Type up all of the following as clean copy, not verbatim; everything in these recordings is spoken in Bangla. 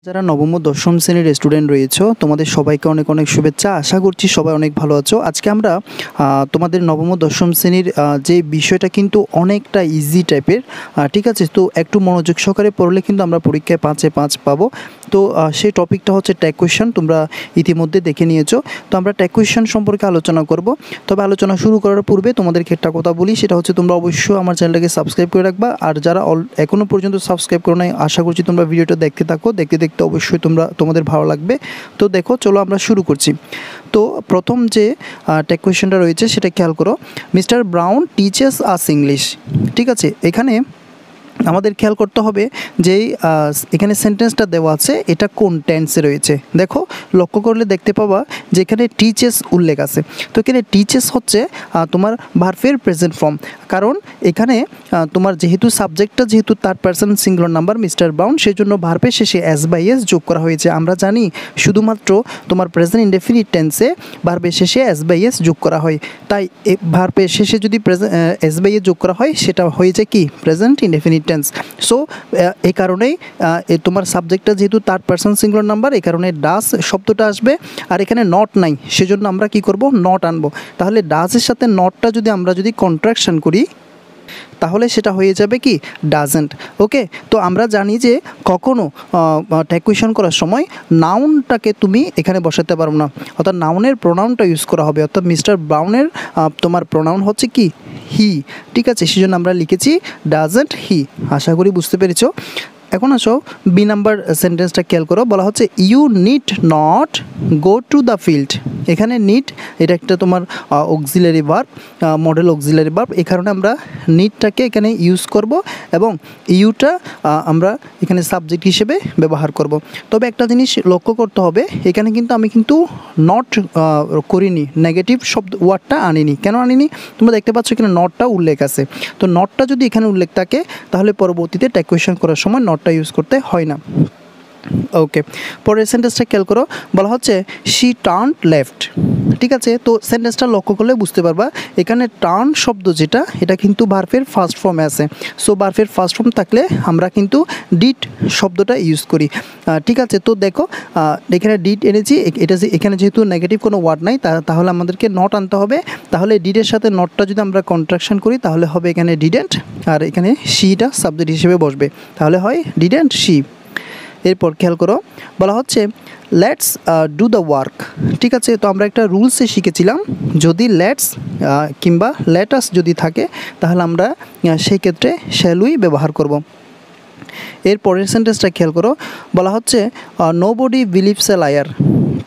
যারা নবম ও দশম শ্রেণীর স্টুডেন্ট রয়েছে তোমাদের সবাইকে অনেক অনেক শুভেচ্ছা। আশা করছি সবাই অনেক ভালো আছো। আজকে আমরা তোমাদের নবম ও দশম শ্রেণীর যে বিষয়টা কিন্তু অনেকটা ইজি টাইপের, ঠিক আছে। তো একটু মনোযোগ সহকারে পড়লে কিন্তু আমরা পরীক্ষায় 5-এ 5 পাবো। তো সেই টপিকটা হচ্ছে ট্যাগ কোয়েশ্চন, তোমরা ইতিমধ্যে দেখে নিয়েছো। তো আমরা ট্যাগ কোয়েশ্চন সম্পর্কে আলোচনা করব। তবে আলোচনা শুরু করার পূর্বে তোমাদেরকে একটা কথা বলি, সেটা হচ্ছে তোমরা অবশ্যই আমার চ্যানেলটাকে সাবস্ক্রাইব করে রাখবা। আর যারা এখনও পর্যন্ত সাবস্ক্রাইব করো নাই, আশা করছি তোমরা ভিডিওটা দেখতে থাকো, দেখতে দেখতে অবশ্যই তোমাদের ভালো লাগবে। তো দেখো, চলো আমরা শুরু করছি। তো প্রথম যে ট্যাগ কোয়েশ্চনটা রয়েছে সেটা খেয়াল করো। Mister brown teaches us English, ঠিক আছে। এখানে আমাদের খেয়াল করতে হবে যে এখানে সেন্টেন্সটা দেওয়া আছে এটা কোন টেন্সে রয়েছে। দেখো, লক্ষ্য করলে দেখতে পাবা যে এখানে টিচেস উল্লেখ আছে। তো এখানে টিচেস হচ্ছে তোমার ভার্বের প্রেজেন্ট ফর্ম, কারণ এখানে তোমার যেহেতু সাবজেক্টটা যেহেতু third person singular number mister brown, সেই জন্য ভার্বের শেষে এস বাই এস যোগ করা হয়েছে। আমরা জানি শুধুমাত্র তোমার প্রেজেন্ট ইনডেফিনিট টেন্সে ভার্বের শেষে এস বাই এস যোগ করা হয়। তাই ভার্বের শেষে যদি এস বাই এস যোগ করা হয় সেটা হয়েছে কি প্রেজেন্ট ইনডেফিনিট টেন্স। সো এই কারণেই তোমার সাবজেক্টটা যেহেতু থার্ড পারসন সিঙ্গুলার নাম্বার, এই কারণে ডাস শব্দটা আসবে। আর এখানে নট নাই, সেজন্য আমরা কি করব, নট আনবো। তাহলে ডাসের সাথে নটটা আমরা যদি কন্ট্রাকশন করি তাহলে সেটা হয়ে যাবে কি ডাজেন্ট। ওকে, তো আমরা জানি যে কখনো ট্যাগ কোয়েশ্চন করার সময় নাউনটাকে তুমি এখানে বসাতে পারবো না, অর্থাৎ নাউনের প্রোনাউনটা ইউজ করা হবে। অর্থাৎ মিস্টার ব্রাউনের তোমার প্রোনাউন হচ্ছে কি হি, ঠিক আছে। সেজন্য আমরা লিখেছি ডাজেন্ট হি। আশা করি বুঝতে পেরেছো। এখন আসো বি নাম্বার সেন্টেন্সটা খেয়াল করো। বলা হচ্ছে you need not go to the field. এখানে নিড এটা একটা তোমার auxiliary verb, modal auxiliary verb. এই কারণে আমরা নিডটাকে এখানে ইউজ করব এবং ইউটা আমরা এখানে সাবজেক্ট হিসেবে ব্যবহার করব। তবে একটা জিনিস লক্ষ্য করতে হবে, এখানে কিন্তু আমি নট করিনি, নেগেটিভ শব্দ ওয়ার্ডটা আনিনি। কেন আনিনি? তোমরা দেখতে পাচ্ছ এখানে নটটা উল্লেখ আছে। তো নটটা যদি এখানে উল্লেখ থাকে তাহলে পরবর্তীতে ট্যাগ কোয়েশ্চন করার সময় নটটা ইউজ করতে হয় না। ওকে, পরের সেন্টেন্সটা খেয়াল করো। বলা হচ্ছে শি টার্ন লেফট, ঠিক আছে। তো সেন্টেন্সটা লক্ষ্য করলে বুঝতে পারবা এখানে টার্ন শব্দ যেটা, এটা কিন্তু ভার্বের ফার্স্ট ফর্মে আছে। সো ভার্বের ফার্স্ট ফর্ম থাকলে আমরা কিন্তু ডিড শব্দটা ইউজ করি, ঠিক আছে। তো দেখো এখানে ডিড এনেছি, এটা এখানে যেহেতু নেগেটিভ কোনো ওয়ার্ড নাই তাহলে আমাদেরকে নট আনতে হবে। তাহলে ডিডের সাথে নটটা যদি আমরা কন্ট্রাকশন করি তাহলে হবে এখানে ডিডেন্ট, আর এখানে শিটা সাবজেক্ট হিসেবে বসবে, তাহলে হয় ডিডেন্ট শি। এরপর খেয়াল করো, বলা হচ্ছে লেটস ডু দ্য ওয়ার্ক, ঠিক আছে। তো আমরা একটা রুলসে শিখেছিলাম, যদি লেটস কিংবা লেটাস যদি থাকে তাহলে আমরা সেই ক্ষেত্রে শ্যালুই ব্যবহার করব। এর পরের সেন্টেন্সটা খেয়াল করো। বলা হচ্ছে নোবডি বিলিভস এ লায়ার।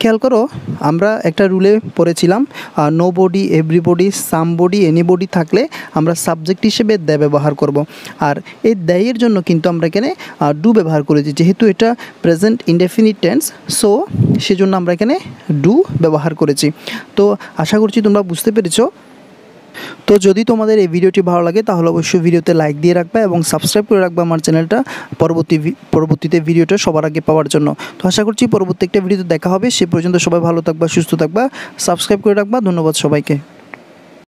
খেয়াল করো, আমরা একটা রুলে পড়েছিলাম নোবডি, এভরিবডি, সামবডি, এনিবডি থাকলে আমরা সাবজেক্ট হিসেবে দ্য ব্যবহার করব। আর এই দ্যের জন্য কিন্তু আমরা এখানে ডু ব্যবহার করেছি, যেহেতু এটা প্রেজেন্ট ইনডেফিনিট টেন্স। সো সেজন্য আমরা এখানে ডু ব্যবহার করেছি। তো আশা করছি তোমরা বুঝতে পেরেছো। তো যদি তোমাদের এই ভিডিওটি ভালো লাগে তাহলে অবশ্যই ভিডিওতে লাইক দিয়ে রাখবা এবং সাবস্ক্রাইব করে রাখবা আমার চ্যানেলটা পরবর্তীতে ভিডিওটা সবার আগে পাওয়ার জন্য। তো আশা করছি পরবর্তী একটা ভিডিওতে দেখা হবে। সে পর্যন্ত সবাই ভালো থাকবা, সুস্থ থাকবা, সাবস্ক্রাইব করে রাখবা। ধন্যবাদ সবাইকে।